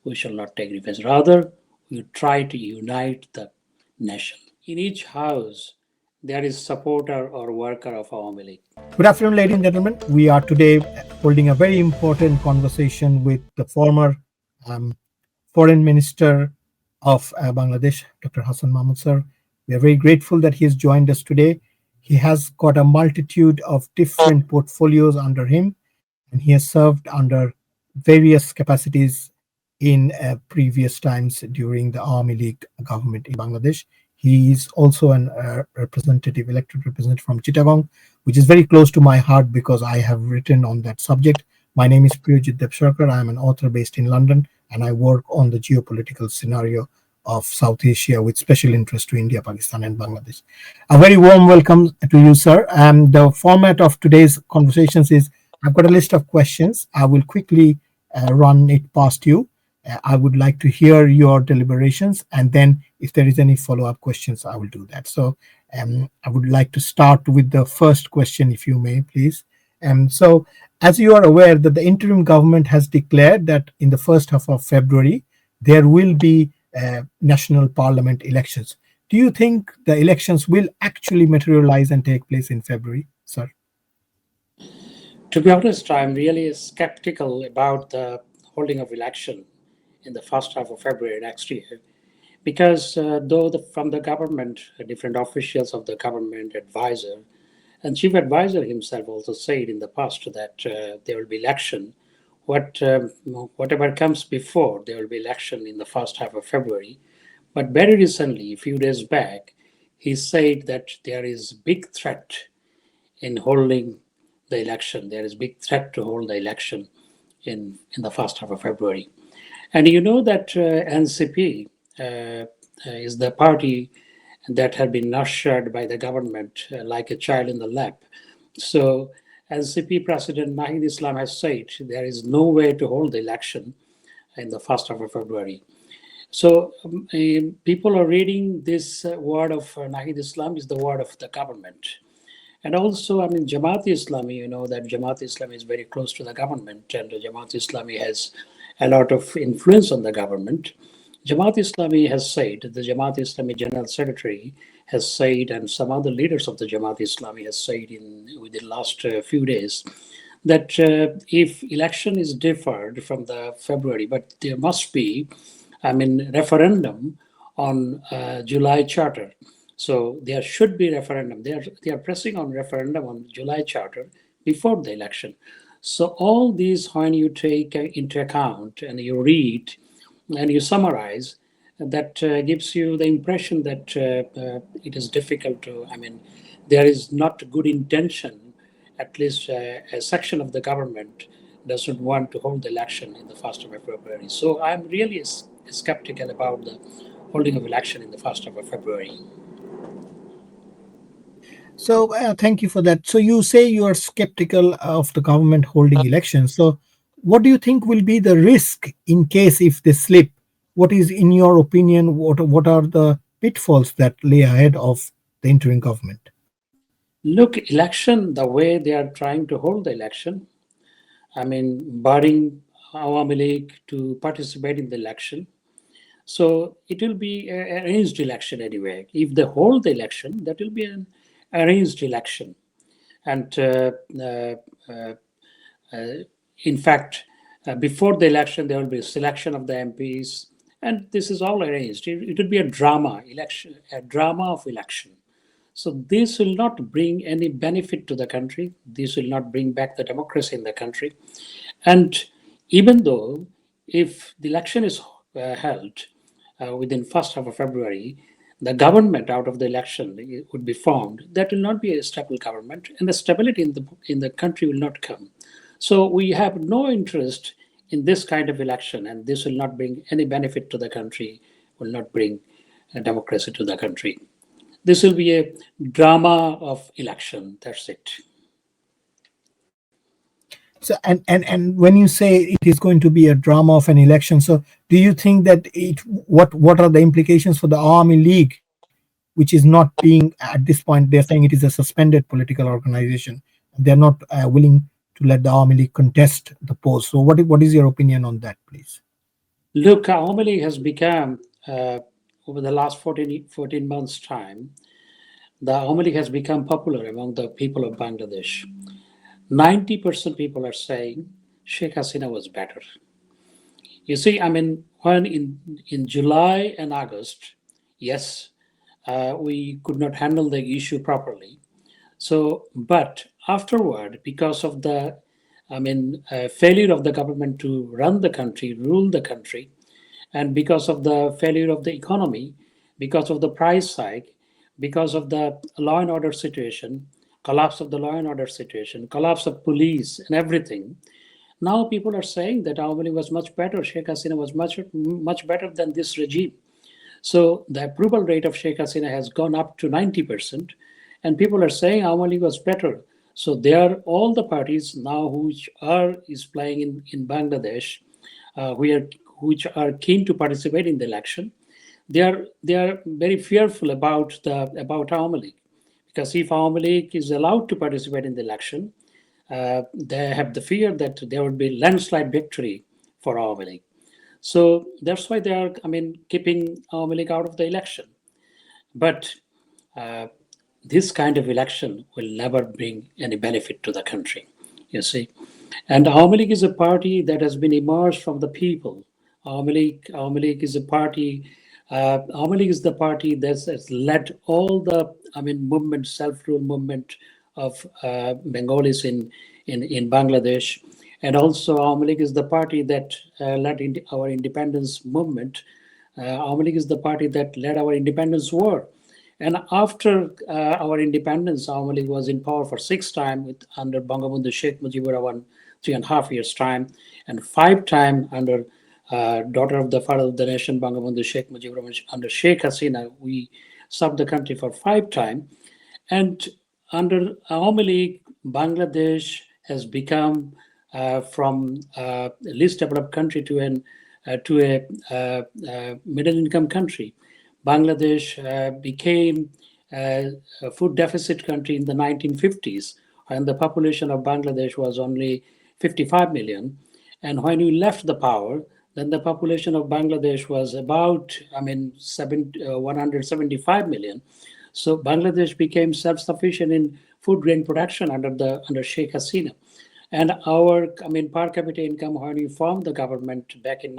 we shall not take revenge. Rather, we try to unite the nation. In each house, there is supporter or worker of Awami League. Good afternoon, ladies and gentlemen. We are today holding a very important conversation with the former Foreign Minister of Bangladesh, Dr. Hasan Mahmud, sir. We are very grateful that he has joined us today. He has got a multitude of different portfolios under him, and he has served under various capacities in previous times during the Awami League government in Bangladesh. He is also an elected representative from Chittagong, which is very close to my heart because I have written on that subject. My name is Priyojit Debsarkar. I am an author based in London, and I work on the geopolitical scenario of South Asia with special interest to India, Pakistan, and Bangladesh. A very warm welcome to you, sir. The format of today's conversations is I've got a list of questions. I will quickly run it past you. I would like to hear your deliberations, and then if there is any follow-up questions, I will do that. So I would like to start with the first question, if you may, please. So as you are aware that the interim government has declared that in the first half of February, there will be national parliament elections. Do you think the elections will actually materialize and take place in February, sir? To be honest, I'm really skeptical about the holding of election in the first half of February next year, because though from the government, different officials of the government, advisor, and chief advisor himself also said in the past that there will be election. Whatever comes before, there will be election in the first half of February. But very recently, a few days back, he said that there is big threat in holding the election. There is big threat to hold the election in the first half of February. And you know that NCP is the party that had been nurtured by the government like a child in the lap. So NCP President Nahid Islam has said there is no way to hold the election in the first half of February. So people are reading this word of Nahid Islam is the word of the government. And also, Jamaat Islami, you know that Jamaat Islami is very close to the government, and Jamaat Islami has a lot of influence on the government. Jamaat Islami has said, the Jamaat Islami General Secretary has said, and some other leaders of the Jamaat Islami has said within the last few days, that if election is deferred from the February, but there must be, referendum on July Charter. So there should be referendum. They are pressing on referendum on July Charter before the election. So all these, when you take into account and you read and you summarize, that gives you the impression that it is difficult to, there is not good intention, at least a section of the government doesn't want to hold the election in the first of February. So I'm really skeptical about the holding of election in the first half of February. So thank you for that. So you say you are skeptical of the government holding elections. So what do you think will be the risk in case if they slip? What is, in your opinion, what are the pitfalls that lay ahead of the interim government? Look, election, the way they are trying to hold the election, barring Awami League to participate in the election. So it will be an arranged election anyway. If they hold the election, that will be an arranged election. And in fact, before the election, there will be a selection of the MPs, and this is all arranged. It would be a drama of election. So this will not bring any benefit to the country. This will not bring back the democracy in the country. And even though if the election is held within first half of February, the government out of the election would be formed, that will not be a stable government, and the stability in the country will not come. So we have no interest in this kind of election, and this will not bring any benefit to the country, will not bring democracy to the country. This will be a drama of election. That's it. So and when you say it is going to be a drama of an election, so do you think that what are the implications for the Awami League, which is not being, at this point they're saying it is a suspended political organization, they're not willing to let the Awami League contest the post. So what is your opinion on that, please? Look, Awami League has become, over the last 14 months' time, the Awami League has become popular among the people of Bangladesh. 90% people are saying Sheikh Hasina was better. You see, I mean, when in July and August, yes, we could not handle the issue properly. So, but afterward, because of the, failure of the government to run the country, rule the country, and because of the failure of the economy, because of the price hike, because of the law and order situation, collapse of the law and order situation, collapse of police and everything, now people are saying that Awami League was much better. Sheikh Hasina was much better than this regime. So the approval rate of Sheikh Hasina has gone up to 90%, and people are saying Awami League was better. So they are all the parties now which are is playing in Bangladesh, which are keen to participate in the election. They are very fearful about Awami League, because if Awami League is allowed to participate in the election, they have the fear that there would be landslide victory for Awami League. So that's why they are, keeping Awami League out of the election. But uh, this kind of election will never bring any benefit to the country, you see. And Awami League is a party that has been emerged from the people. Awami League is a party. Awami League is the party that has led all the, movement, self-rule movement of Bengalis in Bangladesh, and also Awami League is the party that led our independence movement. Awami League is the party that led our independence war. And after our independence, Awami League was in power for 6 times under Bangabandhu Sheikh Mujibur Rahman, 3.5 years time, and 5 times under daughter of the father of the nation, Bangabandhu Sheikh Mujibur Rahman, under Sheikh Hasina. We served the country for 5 times. And under Awami League, Bangladesh has become from a least developed country to a middle income country. Bangladesh became a food deficit country in the 1950s, and the population of Bangladesh was only 55 million. And when we left the power, then the population of Bangladesh was about, 175 million. So Bangladesh became self-sufficient in food grain production under Sheikh Hasina. And our, per capita income when we formed the government back in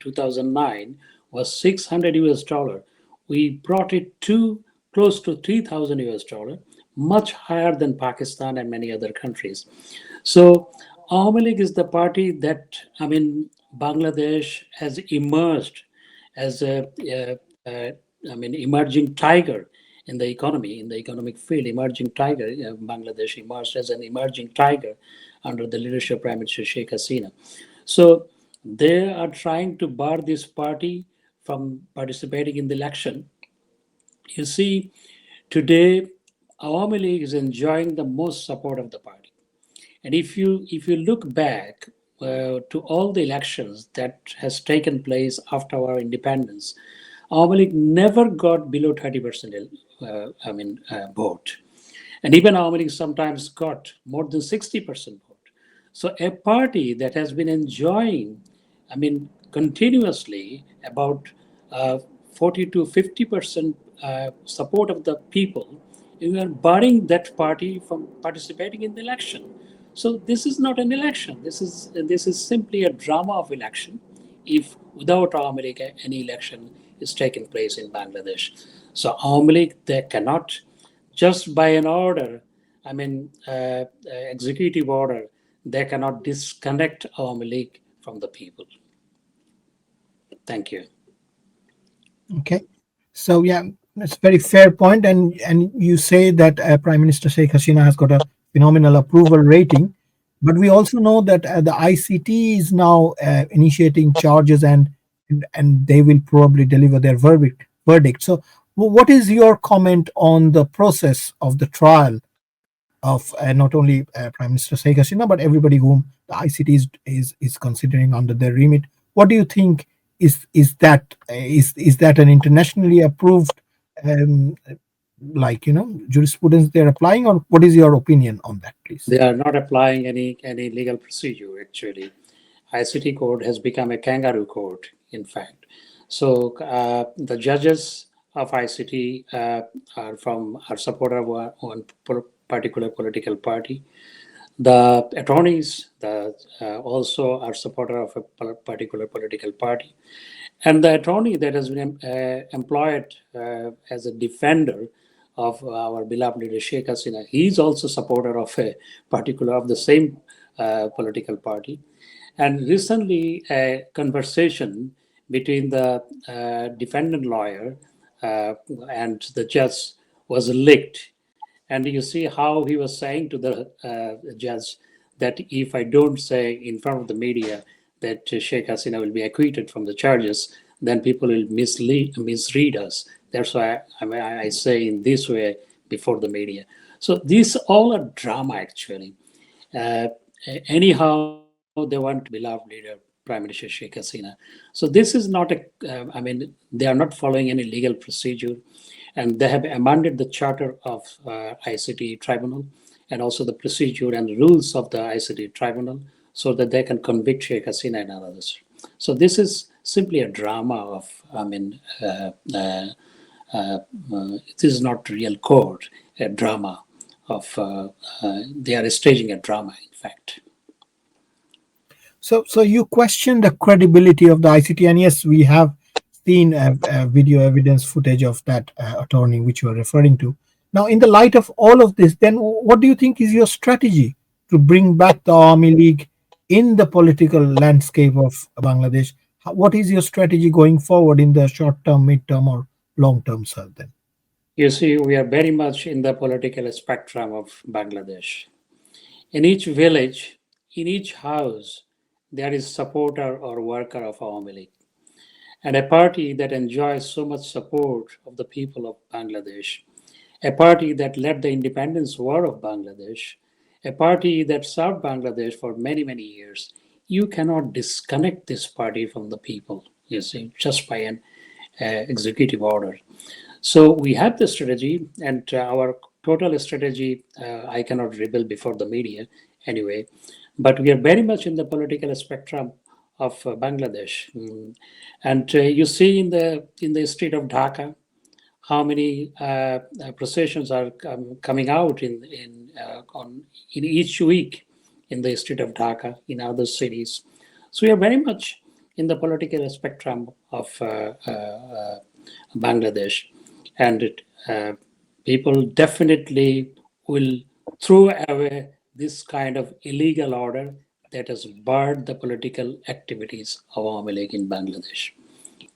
2009 was 600 US dollar. We brought it to close to 3,000 US dollar, much higher than Pakistan and many other countries. So Awami League is the party that, Bangladesh has emerged as emerging tiger in the economy, in the economic field, emerging tiger. Bangladesh emerged as an emerging tiger under the leadership of Prime Minister Sheikh Hasina. So they are trying to bar this party from participating in the election. You see, today Awami League is enjoying the most support of the party. And if you look back to all the elections that has taken place after our independence, Awami League never got below 30% vote. And even Awami League sometimes got more than 60% vote. So a party that has been enjoying, continuously about 40 to 50% support of the people, you are barring that party from participating in the election. So this is not an election. This is simply a drama of election. If without Awami League, any election is taking place in Bangladesh. So Awami League, they cannot just by an order, executive order, they cannot disconnect Awami League from the people. Thank you. Okay. So yeah, that's a very fair point, and you say that Prime Minister Sheikh Hasina has got a phenomenal approval rating, but we also know that the ICT is now initiating charges, and they will probably deliver their verdict. So, what is your comment on the process of the trial of not only Prime Minister Sheikh Hasina but everybody whom the ICT is considering under their remit? What do you think is that an internationally approved jurisprudence they're applying, or what is your opinion on that, please? They are not applying any legal procedure actually. ICT court has become a kangaroo court, in fact. So the judges of ICT are supporter of one particular political party. The attorneys also are supporter of a particular political party. And the attorney that has been employed as a defender of our beloved leader Sheikh Hasina, he's also supporter of a particular of the same political party. And recently, a conversation between the defendant lawyer and the judge was leaked. And you see how he was saying to the judge that if I don't say in front of the media that Sheikh Hasina will be acquitted from the charges, then people will misread us. That's why I say in this way before the media. So these all are drama actually. Uh, Anyhow, they want to beloved leader, Prime Minister Sheikh Hasina. So this is not they are not following any legal procedure, and they have amended the charter of ICT tribunal and also the procedure and rules of the ICT tribunal so that they can convict Sheikh Hasina and others. So this is simply a drama of, it is not real court, a drama of, they are staging a drama, in fact. So you question the credibility of the ICT, and yes, we have seen a video evidence footage of that attorney which you are referring to. Now, in the light of all of this, then what do you think is your strategy to bring back the Awami League in the political landscape of Bangladesh? What is your strategy going forward in the short term, mid term, or long term, sir? Then You see, we are very much in the political spectrum of Bangladesh. In each village, in each house, there is supporter or worker of Awami League. And a party that enjoys so much support of the people of Bangladesh, a party that led the independence war of Bangladesh, a party that served Bangladesh for many, many years. You cannot disconnect this party from the people, you see, just by an executive order. So we have the strategy, and our total strategy, I cannot reveal before the media anyway, but we are very much in the political spectrum of Bangladesh. And you see in the street of Dhaka how many processions are coming out in each week in the street of Dhaka, in other cities. So we are very much in the political spectrum of Bangladesh, and people definitely will throw away this kind of illegal order that has barred the political activities of Awami League in Bangladesh.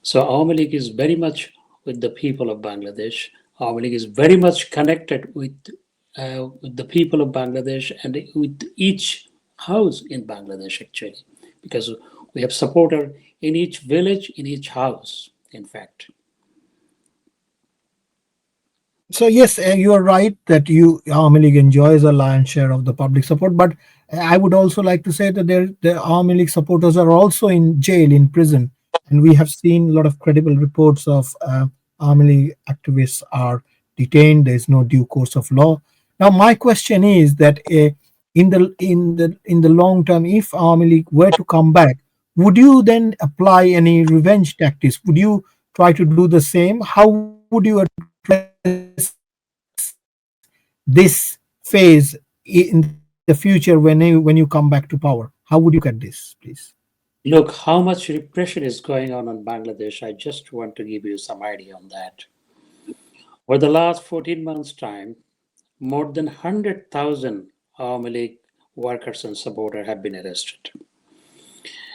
So Awami League is very much with the people of Bangladesh. Awami League is very much connected with the people of Bangladesh and with each house in Bangladesh actually, because we have supporter in each village, in each house, in fact. so yes, you are right that Awami League enjoys a lion's share of the public support, but I would also like to say that the Awami League supporters are also in jail, in prison, and we have seen a lot of credible reports of Awami League activists are detained. There is no due course of law. Now, my question is that in the long term, if Awami League were to come back, would you then apply any revenge tactics? Would you try to do the same? How would you address this phase in the future when you come back to power? How would you look at this, please? Look how much repression is going on in Bangladesh. I just want to give you some idea on that. For the last 14 months' time, more than 100,000 Awami League workers and supporters have been arrested.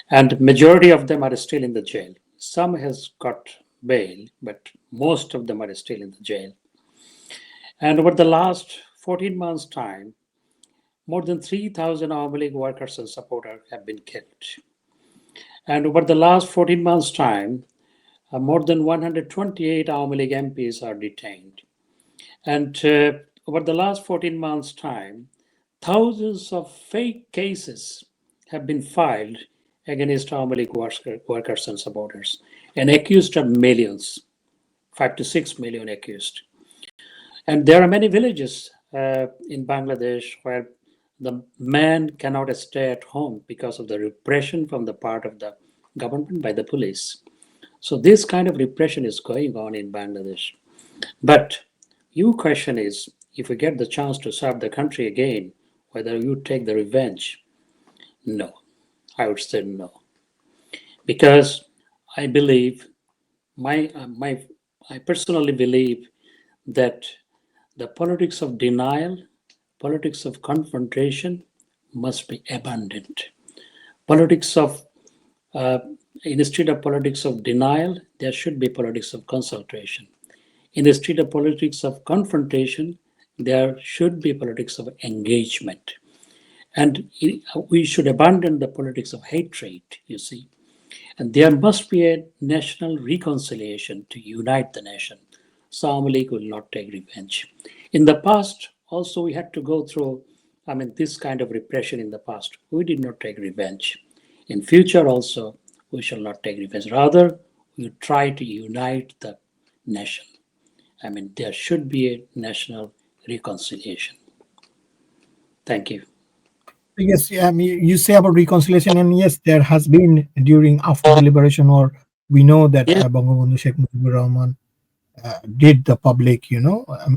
And majority of them are still in the jail. Some has got bail, but most of them are still in the jail. And over the last 14 months' time, more than 3,000 Awami League workers and supporters have been killed. And over the last 14 months' time, more than 128 Awami League MPs are detained. And over the last 14 months' time, thousands of fake cases have been filed against Awami League workers and supporters, and accused are millions, 5 to 6 million accused. And there are many villages in Bangladesh where the man cannot stay at home because of the repression from the part of the government by the police. So this kind of repression is going on in Bangladesh. But your question is, if you get the chance to serve the country again, whether you take the revenge. No, I would say no, because I believe my I personally believe that the politics of denial, politics of confrontation must be abandoned. Politics of uh, Instead of politics of denial, there should be politics of consultation. Instead of politics of confrontation, there should be politics of engagement. And we should abandon the politics of hatred, you see. And there must be a national reconciliation to unite the nation. Awami League will not take revenge. In the past, also, we had to go through, this kind of repression in the past. We did not take revenge. In future also, we shall not take revenge. Rather, we try to unite the nation. There should be a national reconciliation. Thank you. Yes, yeah, you say about reconciliation, and yes, there has been during after the liberation, or we know that Yes, Bangabandhu Sheikh Mujibur Rahman did the public, yes.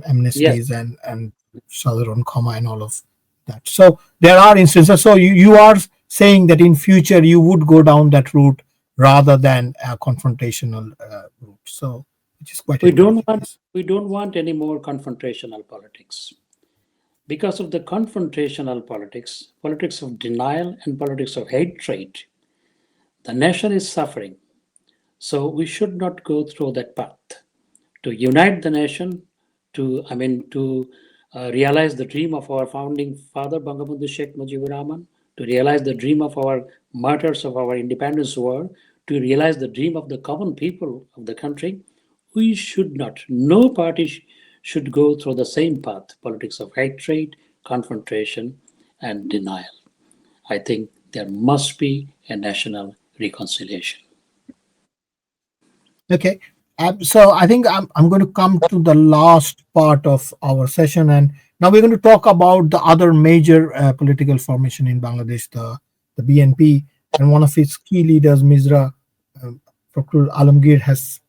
amnesties and Southern Comma and all of that. So there are instances. So you are saying that in future you would go down that route rather than a confrontational route. So which is quite We don't encouraging. want Yes. we don't want any more confrontational politics. Because of the confrontational politics, politics of denial and politics of hatred, the nation is suffering. So we should not go through that path. To unite the nation, to realize the dream of our founding father Bangabandhu Sheikh Mujibur Rahman, to realize the dream of our martyrs of our independence war, to realize the dream of the common people of the country, we should not. No party should go through the same path: politics of hatred, confrontation, and denial. I think there must be a national reconciliation. Okay. So I think I'm going to come to the last part of our session, and now we're going to talk about the other major political formation in Bangladesh, the BNP, and one of its key leaders, Mizra Fakhrul Alamgir, has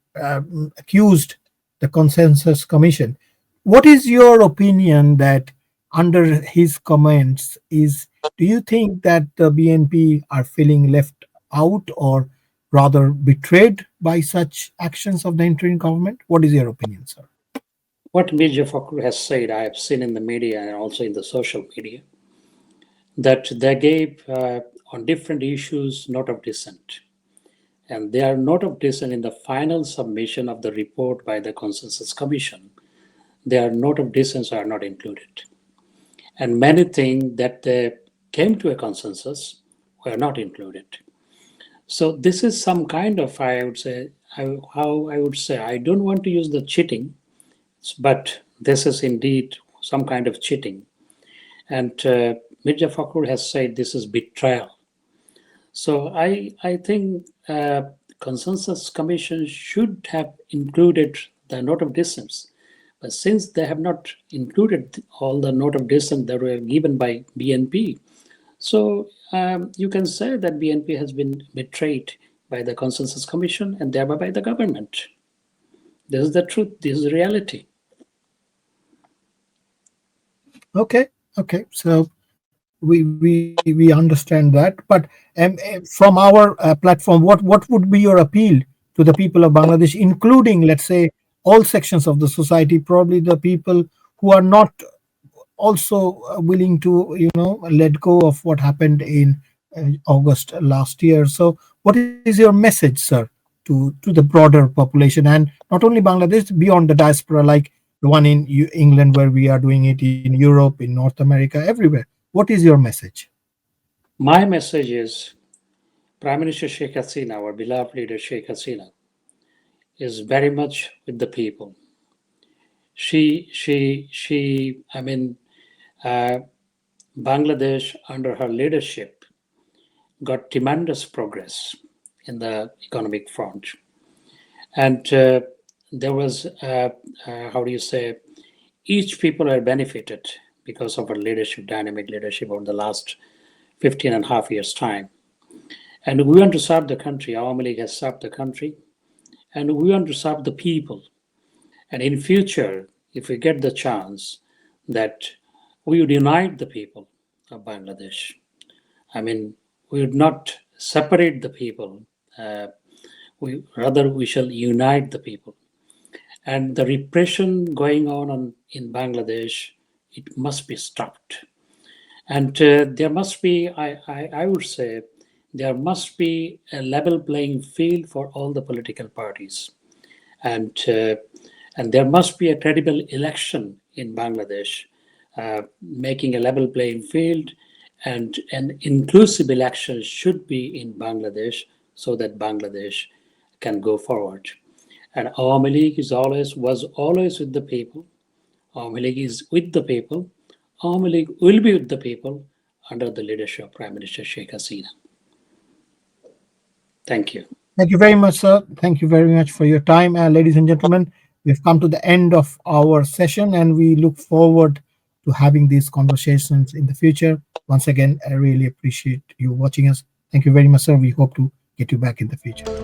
accused the Consensus Commission. What is your opinion that under his comments is? Do you think that the BNP are feeling left out or rather betrayed by such actions of the interim government? What is your opinion, sir? What Mirja Fakhr has said, I have seen in the media and also in the social media, that they gave on different issues note of dissent. And their note of dissent in the final submission of the report by the Consensus Commission, their note of dissent are not included. And many things that they came to a consensus were not included. So this is some kind of, I would say, how I would say, I don't want to use the cheating, but this is indeed some kind of cheating. And Mirza Fakhr has said this is betrayal. So I think Consensus Commission should have included the note of dissent. But since they have not included all the note of dissent that were given by BNP, so you can say that BNP has been betrayed by the Consensus Commission and thereby by the government. This is the truth. This is the reality. Okay, okay. So we understand that, but from our platform, what would be your appeal to the people of Bangladesh, including, let's say, all sections of the society, probably the people who are not also willing to let go of what happened in August last year. So what is your message, sir, to the broader population, and not only Bangladesh, beyond the diaspora, like the one in England, where we are doing it, in Europe, in North America, everywhere? What is your message? My message is Prime Minister Sheikh Hasina, our beloved leader Sheikh Hasina, is very much with the people. Uh, Bangladesh under her leadership got tremendous progress in the economic front. And there was, how do you say, each people are benefited because of our leadership, dynamic leadership over the last 15 and a half years' time. And we want to serve the country. Awami League has served the country, and we want to serve the people. And in future, if we get the chance that we would unite the people of Bangladesh, I mean, we would not separate the people. Rather, we shall unite the people. And the repression going on in Bangladesh, it must be stopped. And there must be, I would say, there must be a level playing field for all the political parties. And there must be a credible election in Bangladesh, making a level playing field, and an inclusive election should be in Bangladesh so that Bangladesh can go forward. And Awami League was always with the people. Awami League is with the people. Awami League will be with the people under the leadership of Prime Minister Sheikh Hasina. Thank you. Thank you very much, sir. Thank you very much for your time. Ladies and gentlemen, we've come to the end of our session, and we look forward to having these conversations in the future. Once again, I really appreciate you watching us. Thank you very much, sir. We hope to get you back in the future.